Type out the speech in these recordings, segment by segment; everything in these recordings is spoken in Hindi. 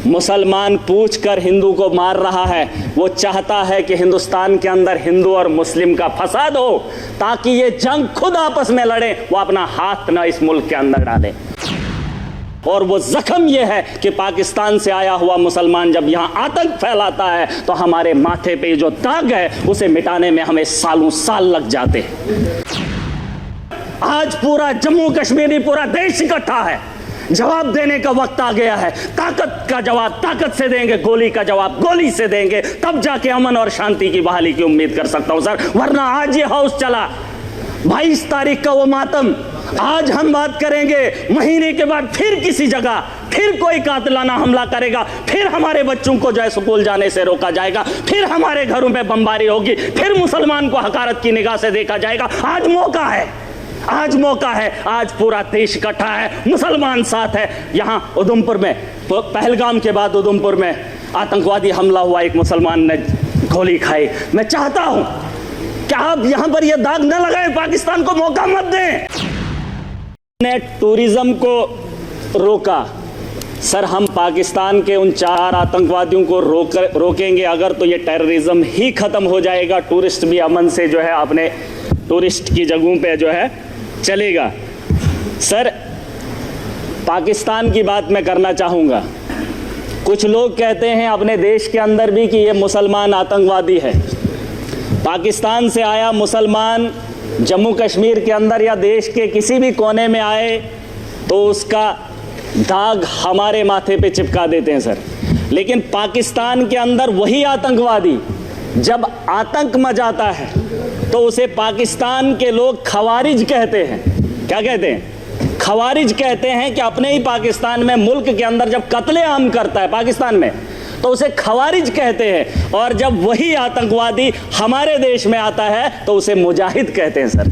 मुसलमान पूछकर हिंदू को मार रहा है। वो चाहता है कि हिंदुस्तान के अंदर हिंदू और मुस्लिम का फसाद हो ताकि ये जंग खुद आपस में लड़े, वो अपना हाथ न इस मुल्क के अंदर डाले। और वो जख्म ये है कि पाकिस्तान से आया हुआ मुसलमान जब यहाँ आतंक फैलाता है तो हमारे माथे पे जो दाग है उसे मिटाने में हमें सालों साल लग जाते हैं। आज पूरा जम्मू कश्मीर, पूरा देश इकट्ठा है। जवाब देने का वक्त आ गया है। ताकत का जवाब ताकत से देंगे, गोली का जवाब गोली से देंगे, तब जाके अमन और शांति की बहाली की उम्मीद कर सकता हूं सर। वरना आज ये हाउस चला 22 तारीख का वो मातम, आज हम बात करेंगे, महीने के बाद फिर किसी जगह फिर कोई कातिलाना हमला करेगा, फिर हमारे बच्चों को जो है स्कूल जाने से रोका जाएगा, फिर हमारे घरों पे बमबारी होगी, फिर मुसलमान को हकारत की निगाह से देखा जाएगा। आज मौका है, आज मौका है, आज पूरा देश इकट्ठा है, मुसलमान साथ है। यहाँ उधमपुर में, पहलगाम के बाद उधमपुर में आतंकवादी हमला हुआ, एक मुसलमान ने गोली खाई। मैं चाहता हूं कि आप यहां पर यह दाग न लगाएं, पाकिस्तान को मौका मत दें। ने टूरिज्म को रोका सर, हम पाकिस्तान के उन 4 आतंकवादियों को रोकेंगे अगर तो ये टेररिज्म ही खत्म हो जाएगा, टूरिस्ट भी अमन से जो है अपने टूरिस्ट की जगहों पे जो है चलेगा। सर पाकिस्तान की बात मैं करना चाहूँगा। कुछ लोग कहते हैं अपने देश के अंदर भी कि ये मुसलमान आतंकवादी है। पाकिस्तान से आया मुसलमान जम्मू कश्मीर के अंदर या देश के किसी भी कोने में आए तो उसका दाग हमारे माथे पे चिपका देते हैं सर। लेकिन पाकिस्तान के अंदर वही आतंकवादी जब आतंक मचाता है तो उसे पाकिस्तान के लोग खवारिज कहते हैं। क्या कहते हैं? खवारिज कहते हैं कि अपने ही पाकिस्तान में, मुल्क के अंदर जब कत्लेआम करता है पाकिस्तान में तो उसे खवारिज कहते हैं, और जब वही आतंकवादी हमारे देश में आता है तो उसे मुजाहिद कहते हैं सर।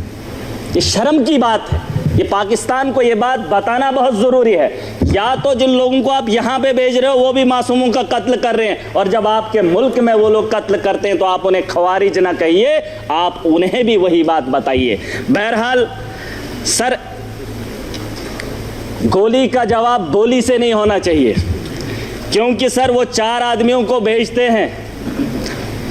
ये शर्म की बात है। ये पाकिस्तान को ये बात बताना बहुत ज़रूरी है। या तो जिन लोगों को आप यहाँ पे भेज रहे हो वो भी मासूमों का कत्ल कर रहे हैं, और जब आपके मुल्क में वो लोग कत्ल करते हैं तो आप उन्हें खवारिज ना कहिए, आप उन्हें भी वही बात बताइए। बहरहाल सर, गोली का जवाब गोली से नहीं होना चाहिए, क्योंकि सर वो 4 आदमियों को भेजते हैं,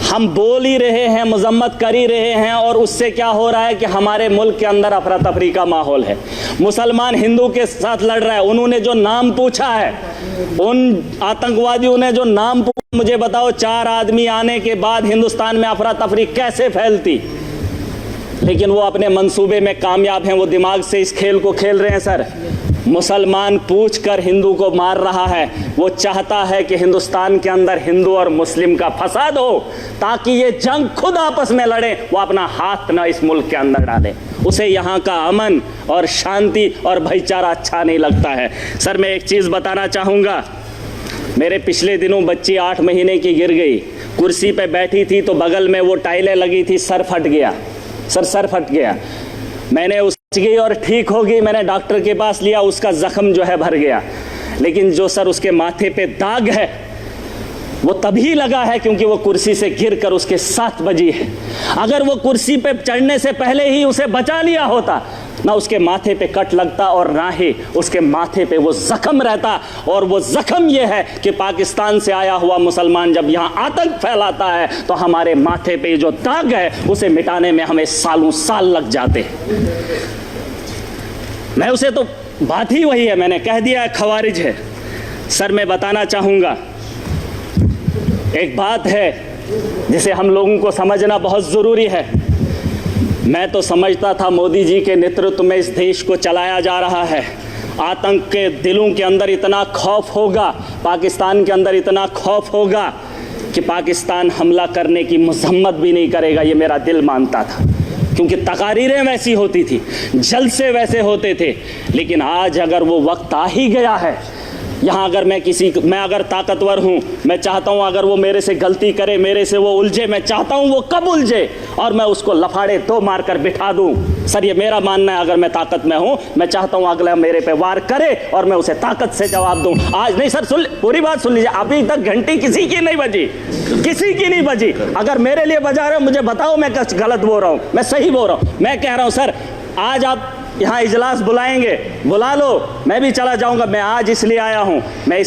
हम बोल ही रहे हैं, मजम्मत कर ही रहे हैं, और उससे क्या हो रहा है कि हमारे मुल्क के अंदर अफरा तफरी का माहौल है। मुसलमान हिंदू के साथ लड़ रहा है। उन्होंने जो नाम पूछा है, उन आतंकवादियों ने जो नाम पूछा, मुझे बताओ 4 आदमी आने के बाद हिंदुस्तान में अफरा तफरी कैसे फैलती? लेकिन वो अपने मंसूबे में कामयाब हैं, वो दिमाग से इस खेल को खेल रहे हैं सर। मुसलमान पूछकर हिंदू को मार रहा है। वो चाहता है कि हिंदुस्तान के अंदर हिंदू और मुस्लिम का फसाद हो ताकि ये जंग खुद आपस में लड़े, वो अपना हाथ न इस मुल्क के अंदर डाले। उसे यहाँ का अमन और शांति और भाईचारा अच्छा नहीं लगता है। सर मैं एक चीज़ बताना चाहूँगा, मेरे पिछले दिनों बच्ची 8 महीने की गिर गई, कुर्सी पे बैठी थी तो बगल में वो टाइलें लगी थी, सर फट गया सर, सर फट गया। मैंने उस गई और ठीक हो गई, मैंने डॉक्टर के पास लिया, उसका जख्म जो है भर गया। लेकिन जो सर उसके माथे पे दाग है वो तभी लगा है क्योंकि वो कुर्सी से गिरकर उसके 7 बजी है। अगर वो कुर्सी पे चढ़ने से पहले ही उसे बचा लिया होता, ना उसके माथे पे कट लगता और ना ही उसके माथे पे वो जख्म रहता। और वो जख्म ये है कि पाकिस्तान से आया हुआ मुसलमान जब यहाँ आतंक फैलाता है तो हमारे माथे पे जो दाग है उसे मिटाने में हमें सालों साल लग जाते हैं। मैं उसे तो बात ही वही है, मैंने कह दिया है खवारिज है। सर मैं बताना चाहूँगा, एक बात है जिसे हम लोगों को समझना बहुत ज़रूरी है। मैं तो समझता था मोदी जी के नेतृत्व में इस देश को चलाया जा रहा है। आतंक के दिलों के अंदर इतना खौफ होगा, पाकिस्तान के अंदर इतना खौफ होगा कि पाकिस्तान हमला करने की मजम्मत भी नहीं करेगा, ये मेरा दिल मानता था, क्योंकि तकारीरें वैसी होती थी, जलसे वैसे होते थे। लेकिन आज अगर वो वक्त आ ही गया है, यहाँ अगर मैं अगर ताकतवर हूँ, मैं चाहता हूँ अगर वो मेरे से गलती करे, मेरे से वो उलझे, मैं चाहता हूँ वो कब उलझे और मैं उसको लफाड़े 2 मारकर बिठा दूँ। सर ये मेरा मानना है, अगर मैं ताकत में हूँ, मैं चाहता हूँ अगला मेरे पे वार करे और मैं उसे ताकत से जवाब दूँ। आज नहीं सर, सुन, पूरी बात सुन लीजिए। अभी तक घंटी किसी की नहीं बजी, किसी की नहीं बजी। अगर मेरे लिए बजा रहे हो मुझे बताओ मैं गलत बोल रहा हूँ, मैं सही बोल रहा हूँ। मैं कह रहा हूँ सर, आज आप यहाँ इजलास बुलाएंगे, बुला लो, मैं भी चला जाऊंगा। मैं आज इसलिए आया हूँ, मैं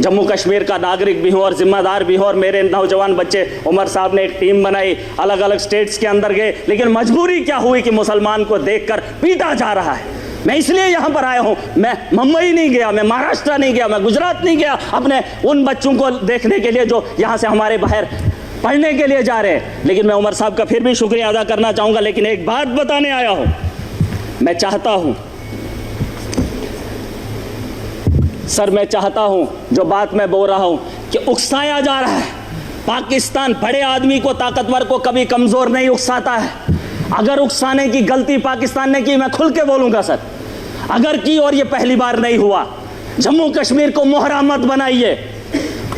जम्मू कश्मीर का नागरिक भी हूँ और जिम्मेदार भी हूँ, और मेरे नौजवान बच्चे, उमर साहब ने एक टीम बनाई, अलग अलग स्टेट्स के अंदर गए, लेकिन मजबूरी क्या हुई कि मुसलमान को देखकर पीटा जा रहा है। मैं इसलिए यहाँ पर आया हूँ। मैं मुंबई नहीं गया, मैं महाराष्ट्र नहीं गया, मैं गुजरात नहीं गया अपने उन बच्चों को देखने के लिए जो यहाँ से हमारे बाहर पढ़ने के लिए जा रहे हैं। लेकिन मैं उमर साहब का फिर भी शुक्रिया अदा करना चाहूँगा। लेकिन एक बात बताने आया हूँ, मैं चाहता हूँ सर, मैं चाहता हूँ जो बात मैं बोल रहा हूँ कि उकसाया जा रहा है। पाकिस्तान बड़े आदमी को, ताकतवर को कभी कमज़ोर नहीं उकसाता है। अगर उकसाने की गलती पाकिस्तान ने की, मैं खुल के बोलूँगा सर, अगर की, और ये पहली बार नहीं हुआ। जम्मू कश्मीर को मोहरा मत बनाइए।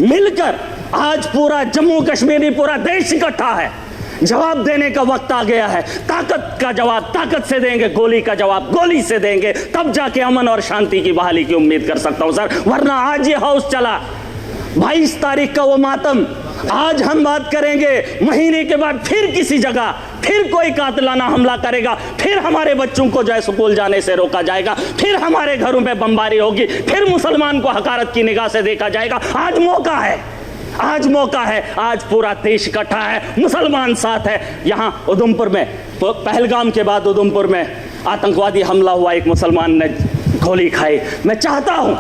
मिलकर आज पूरा जम्मू कश्मीर नहीं, पूरा देश इकट्ठा है। जवाब देने का वक्त आ गया है। ताकत का जवाब ताकत से देंगे, गोली का जवाब गोली से देंगे, तब जाके अमन और शांति की बहाली की उम्मीद कर सकता हूं सर। वरना आज ये हाउस चला, 22 तारीख का वो मातम, आज हम बात करेंगे, महीने के बाद फिर किसी जगह फिर कोई कातिलाना हमला करेगा, फिर हमारे बच्चों को जो है स्कूल जाने से रोका जाएगा, फिर हमारे घरों पे बमबारी होगी, फिर मुसलमान को हकारत की निगाह से देखा जाएगा। आज मौका है, आज मौका है, आज पूरा देश इकट्ठा है, मुसलमान साथ है। यहाँ उधमपुर में, पहलगाम के बाद उधमपुर में आतंकवादी हमला हुआ, एक मुसलमान ने गोली खाई। मैं चाहता हूँ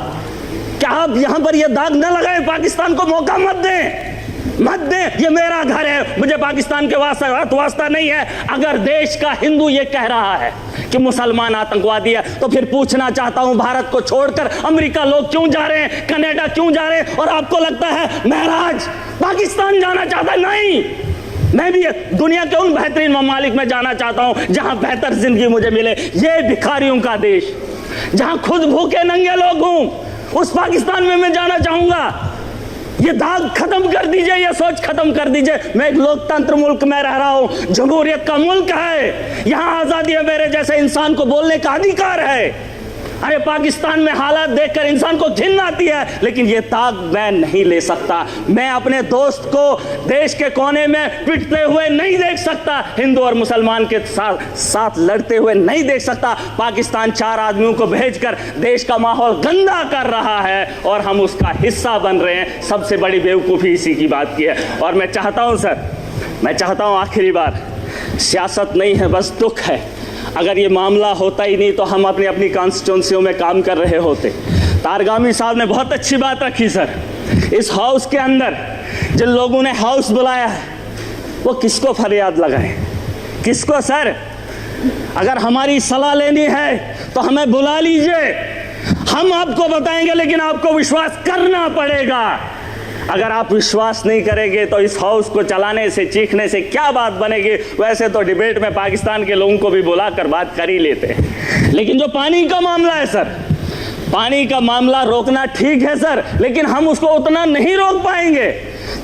कि आप यहाँ पर ये दाग न लगाएं, पाकिस्तान को मौका मत दें, मत दें। ये मेरा घर है, मुझे पाकिस्तान के वास्ता नहीं है। अगर देश का हिंदू ये कह रहा है कि मुसलमान आतंकवादी है, तो फिर पूछना चाहता हूं, भारत को छोड़कर अमेरिका लोग क्यों जा रहे हैं, कनाडा क्यों जा रहे हैं, और आपको लगता है महराज पाकिस्तान जाना चाहता है? नहीं, मैं भी दुनिया के उन बेहतरीन ममालिक में जाना चाहता हूं जहां बेहतर जिंदगी मुझे मिले। ये भिखारियों का देश, जहां खुद भूखे नंगे लोग हूं, उस पाकिस्तान में मैं जाना चाहूंगा। ये दाग खत्म कर दीजिए, ये सोच खत्म कर दीजिए। मैं एक लोकतंत्र मुल्क में रह रहा हूं, जमहूरियत का मुल्क है, यहां आजादी है, मेरे जैसे इंसान को बोलने का अधिकार है। अरे पाकिस्तान में हालात देखकर इंसान को घिन आती है, लेकिन ये दाग मैं नहीं ले सकता। मैं अपने दोस्त को देश के कोने में पिटते हुए नहीं देख सकता, हिंदू और मुसलमान के साथ लड़ते हुए नहीं देख सकता। पाकिस्तान 4 आदमियों को भेजकर देश का माहौल गंदा कर रहा है और हम उसका हिस्सा बन रहे हैं। सबसे बड़ी बेवकूफ़ी इसी की बात की है। और मैं चाहता हूं सर, मैं चाहता हूं आखिरी बार, सियासत नहीं है, बस दुख है। अगर ये मामला होता ही नहीं तो हम अपनी अपनी कॉन्स्टिट्यूंसियों में काम कर रहे होते। तारगामी साहब ने बहुत अच्छी बात रखी सर। इस हाउस के अंदर जिन लोगों ने हाउस बुलाया है, वो किसको फरियाद लगाएं, किसको सर? अगर हमारी सलाह लेनी है तो हमें बुला लीजिए, हम आपको बताएंगे, लेकिन आपको विश्वास करना पड़ेगा। अगर आप विश्वास नहीं करेंगे तो इस हाउस को चलाने से, चीखने से क्या बात बनेगी? वैसे तो डिबेट में पाकिस्तान के लोगों को भी बुलाकर बात कर ही लेते हैं। लेकिन जो पानी का मामला है सर, पानी का मामला रोकना ठीक है सर, लेकिन हम उसको उतना नहीं रोक पाएंगे।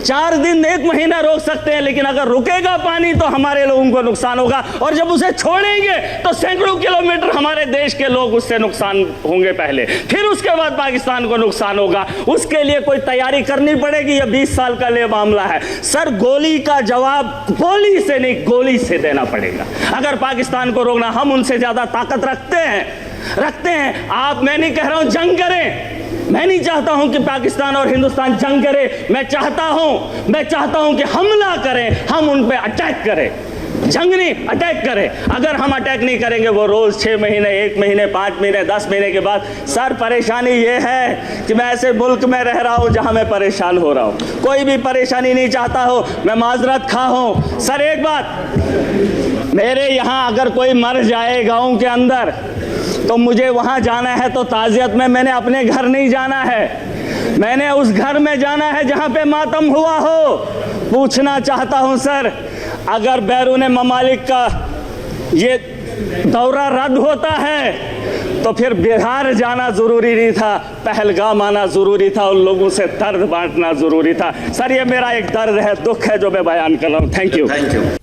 4 दिन 1 महीना रोक सकते हैं, लेकिन अगर रुकेगा पानी तो हमारे लोगों को नुकसान होगा, और जब उसे छोड़ेंगे तो सैकड़ों किलोमीटर हमारे देश के लोग उससे नुकसान होंगे पहले, फिर उसके बाद पाकिस्तान को नुकसान होगा। उसके लिए कोई तैयारी करनी पड़ेगी। यह 20 साल का लिए मामला है सर। गोली का जवाब गोली से नहीं, गोली से देना पड़ेगा। अगर पाकिस्तान को रोकना, हम उनसे ज्यादा ताकत रखते हैं। आप, मैं नहीं कह रहा हूं जंग करें, मैं नहीं चाहता हूं कि पाकिस्तान और हिंदुस्तान जंग करे। मैं चाहता हूं कि हमला करें, हम उन पे अटैक करें, जंग नहीं, अटैक करें। अगर हम अटैक नहीं करेंगे, वो रोज 6 महीने, 1 महीने, 5 महीने, 10 महीने के बाद, सर परेशानी ये है कि मैं ऐसे मुल्क में रह रहा हूं जहां मैं परेशान हो रहा हूं। कोई भी परेशानी नहीं चाहता हो, मैं माजरत खा हूं। सर एक बात, मेरे यहां अगर कोई मर जाए गाँव के अंदर तो मुझे वहां जाना है तो ताज़ियत में मैंने अपने घर नहीं जाना है, मैंने उस घर में जाना है जहां पे मातम हुआ हो। पूछना चाहता हूं सर, अगर बैरून ममालिक का ये दौरा रद्द होता है तो फिर बिहार जाना जरूरी नहीं था, पहलगाम आना जरूरी था, उन लोगों से दर्द बांटना जरूरी था। सर ये मेरा एक दर्द है, दुख है जो मैं बयान कर रहा हूं। Thank you.